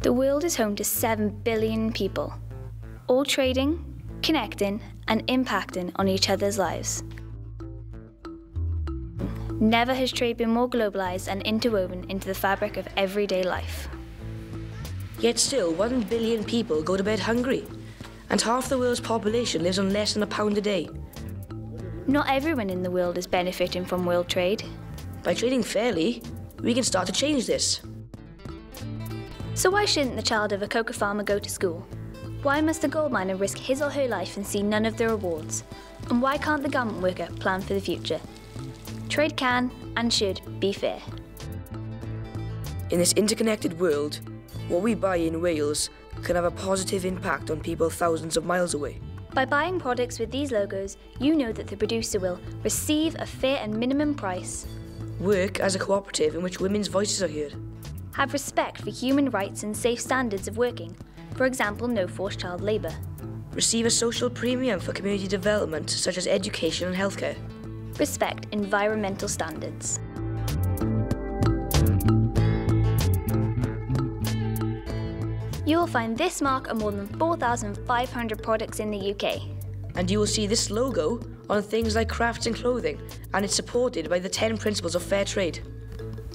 The world is home to 7 billion people, all trading, connecting, and impacting on each other's lives. Never has trade been more globalised and interwoven into the fabric of everyday life. Yet still, 1 billion people go to bed hungry, and half the world's population lives on less than £1 a day. Not everyone in the world is benefiting from world trade. By trading fairly, we can start to change this. So why shouldn't the child of a cocoa farmer go to school? Why must a gold miner risk his or her life and see none of the rewards? And why can't the garment worker plan for the future? Trade can and should be fair. In this interconnected world, what we buy in Wales can have a positive impact on people thousands of miles away. By buying products with these logos, you know that the producer will receive a fair and minimum price, work as a cooperative in which women's voices are heard, have respect for human rights and safe standards of working, for example, no forced child labour, receive a social premium for community development such as education and healthcare, respect environmental standards. You will find this mark on more than 4,500 products in the UK. And you will see this logo on things like crafts and clothing, and it's supported by the 10 principles of fair trade.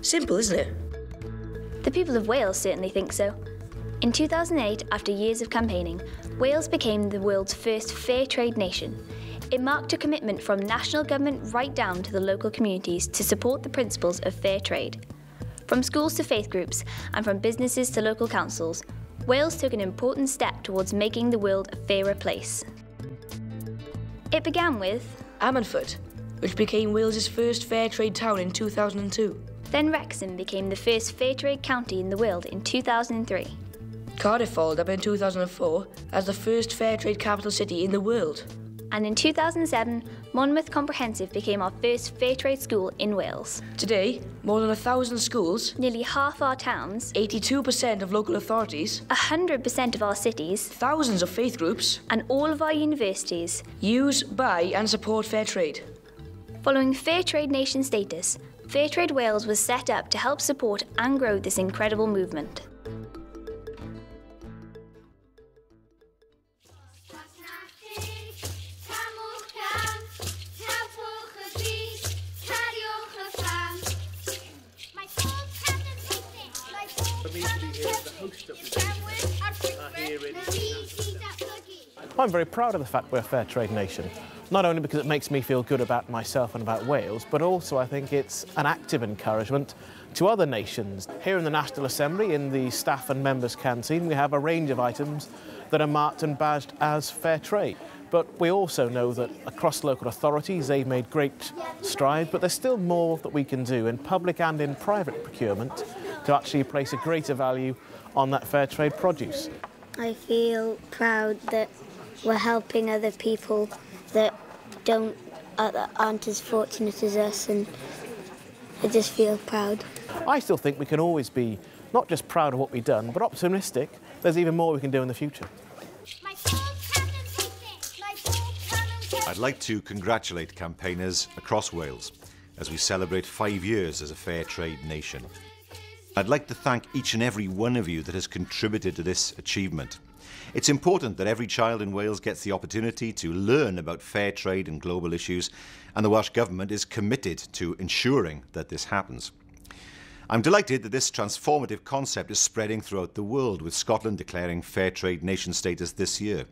Simple, isn't it? The people of Wales certainly think so. In 2008, after years of campaigning, Wales became the world's first fair trade nation. It marked a commitment from national government right down to the local communities to support the principles of fair trade. From schools to faith groups, and from businesses to local councils, Wales took an important step towards making the world a fairer place. It began with Ammanford, which became Wales's first fair trade town in 2002. Then Wrexham became the first fair trade county in the world in 2003. Cardiff followed up in 2004 as the first fair trade capital city in the world. And in 2007, Monmouth Comprehensive became our first fair trade school in Wales. Today, more than 1,000 schools, nearly half our towns, 82% of local authorities, 100% of our cities, thousands of faith groups, and all of our universities use, buy and support fair trade. Following Fair Trade Nation status, Fair Trade Wales was set up to help support and grow this incredible movement. I'm very proud of the fact we're a fair trade nation, not only because it makes me feel good about myself and about Wales, but also I think it's an active encouragement to other nations. Here in the National Assembly, in the staff and members' canteen, we have a range of items that are marked and badged as fair trade. But we also know that across local authorities, they've made great strides, but there's still more that we can do in public and in private procurement to actually place a greater value on that fair trade produce. I feel proud that we're helping other people that aren't as fortunate as us, and I just feel proud. I still think we can always be not just proud of what we've done, but optimistic. There's even more we can do in the future. I'd like to congratulate campaigners across Wales as we celebrate 5 years as a fair trade nation. I'd like to thank each and every one of you that has contributed to this achievement. It's important that every child in Wales gets the opportunity to learn about fair trade and global issues, and the Welsh Government is committed to ensuring that this happens. I'm delighted that this transformative concept is spreading throughout the world, with Scotland declaring fair trade nation status this year.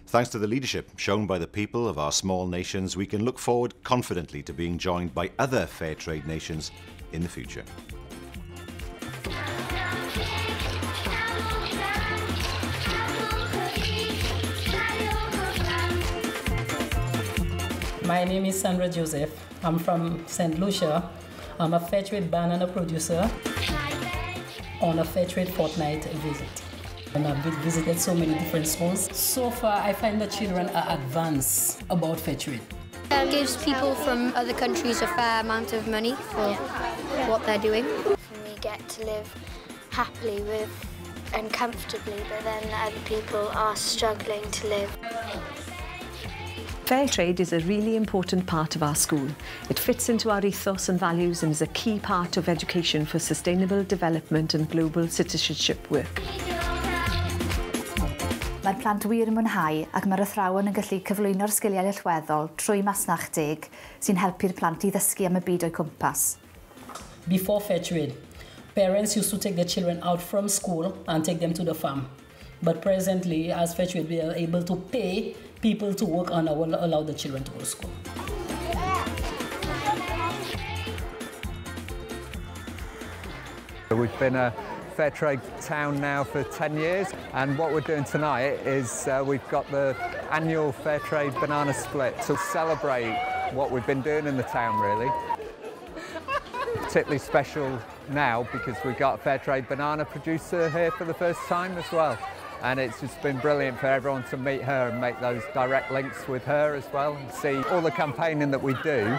Thanks to the leadership shown by the people of our small nations, we can look forward confidently to being joined by other fair trade nations in the future. My name is Sandra Joseph. I'm from St. Lucia. I'm a fair trade banana producer on a fair trade fortnight visit. And I've visited so many different schools. So far, I find that children are advanced about fair trade. It gives people from other countries a fair amount of money for what they're doing. We get to live happily with and comfortably, but then other people are struggling to live. Fair trade is a really important part of our school. It fits into our ethos and values and is a key part of education for sustainable development and global citizenship work. Mae'r plant wir yn mwynhau ac mae'r athrawon yn gallu cyflwyno'r sgiliau allweddol trwy masnach deg sy'n helpu'r plant I ddysgu am y byd o'i cwmpas. Before fair trade, parents used to take their children out from school and take them to the farm. But presently, as fair trade, we are able to pay people to work and allow the children to go to school. We've been a fair trade town now for 10 years, and what we're doing tonight is we've got the annual fair trade banana split to celebrate what we've been doing in the town, really. Particularly special now because we've got a fair trade banana producer here for the first time as well. And it's just been brilliant for everyone to meet her and make those direct links with her as well and see all the campaigning that we do,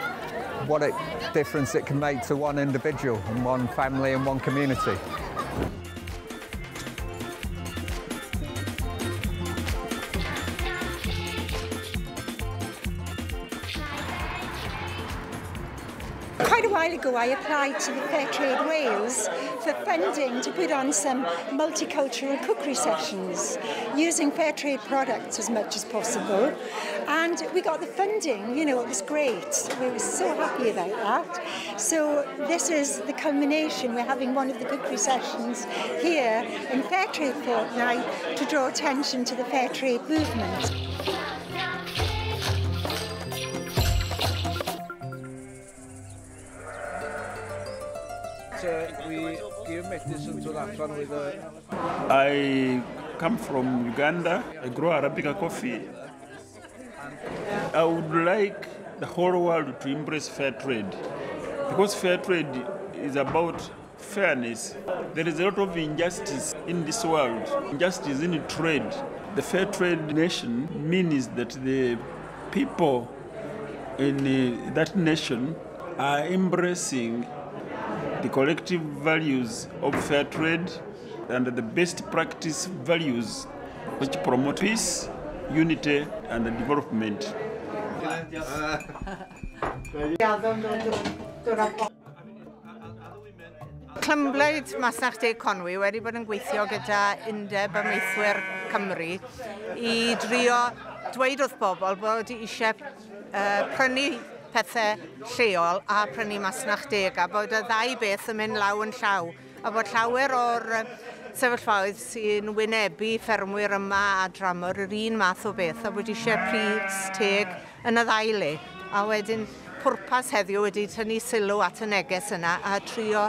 what a difference it can make to one individual and one family and one community. Quite a while ago I applied to the Fair Trade Wales for funding to put on some multicultural cookery sessions using fair trade products as much as possible, and we got the funding. You know, it was great. We were so happy about that. So this is the culmination. We're having one of the cookery sessions here in Fair Trade Fortnight to draw attention to the fair trade movement. We give medicine to that one with a... I come from Uganda. I grow Arabica coffee. I would like the whole world to embrace fair trade, because fair trade is about fairness. There is a lot of injustice in this world, injustice in trade. The fair trade nation means that the people in that nation are embracing the collective values of fair trade and the best practice values which promote peace, unity and development. Clymblaid Masnach Deg Conwy wedi bod yn gweithio gyda Undeb Amaethwyr Cymru I drio dweud wrth bobl bod eisiau prynu pethau lleol a prynu masnach deg, a bod y ddau beth yn mynd law yn llaw, a bod llawer o'r sefyllfaoedd sy'n wynebu ffermwyr yma a dramor yr un math o beth, a bod eisiau pris teg yn y ddau le. A wedyn pwrpas heddiw wedi tynnu sylw at y neges yna a trio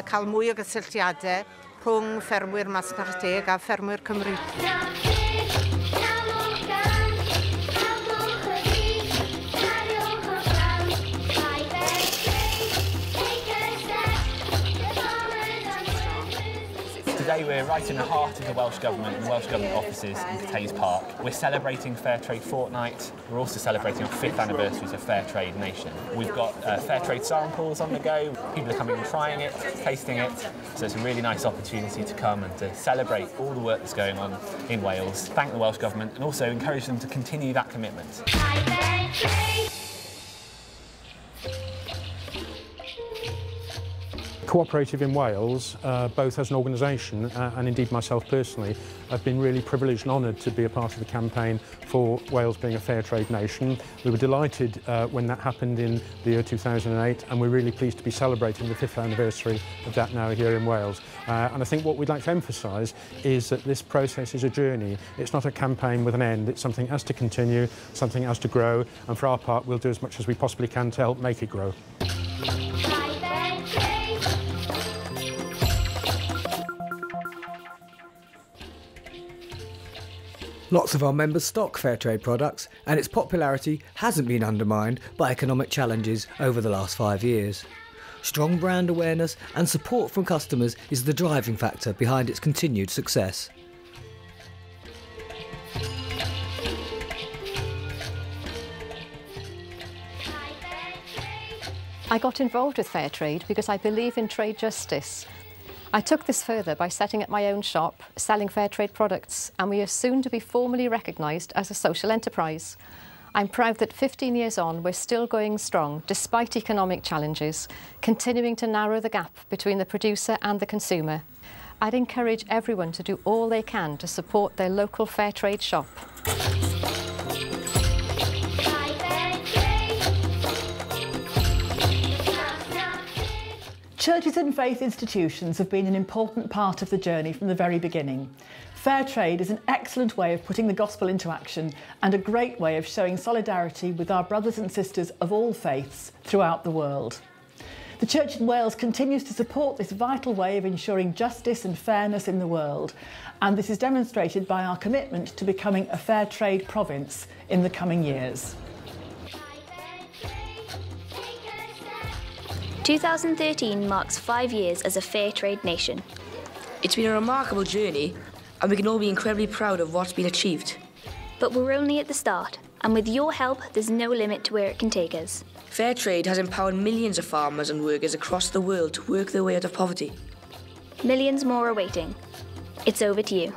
cael mwy o gysylltiadau rhwng ffermwyr masnach deg a ffermwyr Cymru. Today we're right in the heart of the Welsh Government and Welsh Government offices in Cathays Park. We're celebrating Fair Trade Fortnight. We're also celebrating our 5th anniversary as a Fair Trade nation. We've got Fair Trade samples on the go. People are coming and trying it, tasting it. So it's a really nice opportunity to come and to celebrate all the work that's going on in Wales. Thank the Welsh Government and also encourage them to continue that commitment. Cooperative in Wales, both as an organisation and indeed myself personally, I've been really privileged and honoured to be a part of the campaign for Wales being a fair trade nation. We were delighted when that happened in the year 2008, and we're really pleased to be celebrating the 5th anniversary of that now here in Wales. And I think what we'd like to emphasise is that this process is a journey. It's not a campaign with an end. It's something that has to continue, something that has to grow, and for our part we'll do as much as we possibly can to help make it grow. Lots of our members stock fair trade products, and its popularity hasn't been undermined by economic challenges over the last 5 years. Strong brand awareness and support from customers is the driving factor behind its continued success. I got involved with fair trade because I believe in trade justice. I took this further by setting up my own shop, selling fair trade products, and we are soon to be formally recognised as a social enterprise. I'm proud that 15 years on, we're still going strong despite economic challenges, continuing to narrow the gap between the producer and the consumer. I'd encourage everyone to do all they can to support their local fair trade shop. Churches and faith institutions have been an important part of the journey from the very beginning. Fair trade is an excellent way of putting the gospel into action and a great way of showing solidarity with our brothers and sisters of all faiths throughout the world. The Church in Wales continues to support this vital way of ensuring justice and fairness in the world, and this is demonstrated by our commitment to becoming a fair trade province in the coming years. 2013 marks 5 years as a fair trade nation. It's been a remarkable journey, and we can all be incredibly proud of what's been achieved. But we're only at the start, and with your help, there's no limit to where it can take us. Fair trade has empowered millions of farmers and workers across the world to work their way out of poverty. Millions more are waiting. It's over to you.